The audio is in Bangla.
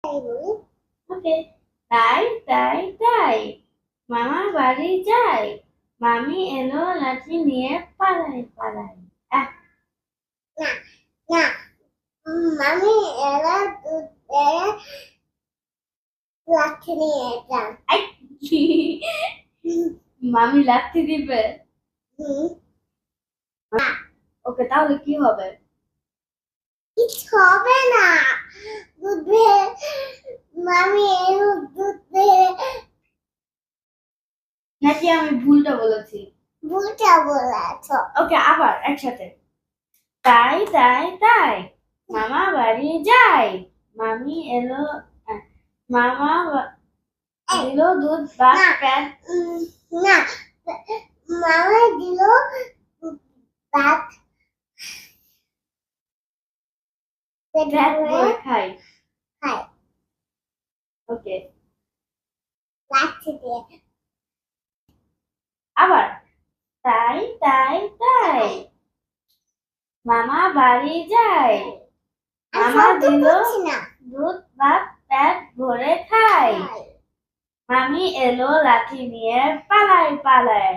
ওকে, তাই তাই তাই মামা বাড়ি যায়, মামি এলো লাঠি নিয়ে পালাই পালাই। আহ, না না মামি এরা দুধ এরা লাঠি নিয়ে যান। আই! মামি লাঠি দিবে? হুম, ওকে, তাহলে কি হবে? কিছু হবে না। দুধে মামি এলো দুধে নাকি আমি ভুলটা বলেছি? ভুলটা বলেছ। ওকে, আবার একসাথে। তাই তাই তাই মামা বাড়ি যায়, মামি এলো, আহ, মামা দিল দুধ ভাত না প্যাট না মামা দিল ভাত পেট প্যাট ভরে ভরে খাই। খায় ওকে, লাঠি দিয়ে। আবার তাই তাই তাই মামা বাড়ি যায়, আমি মামা শব্দ দিল করছি না। দুধ ভাত পেট ভরে খাই, খায়। মামি এলো লাঠি নিয়ে পালাই পালাই।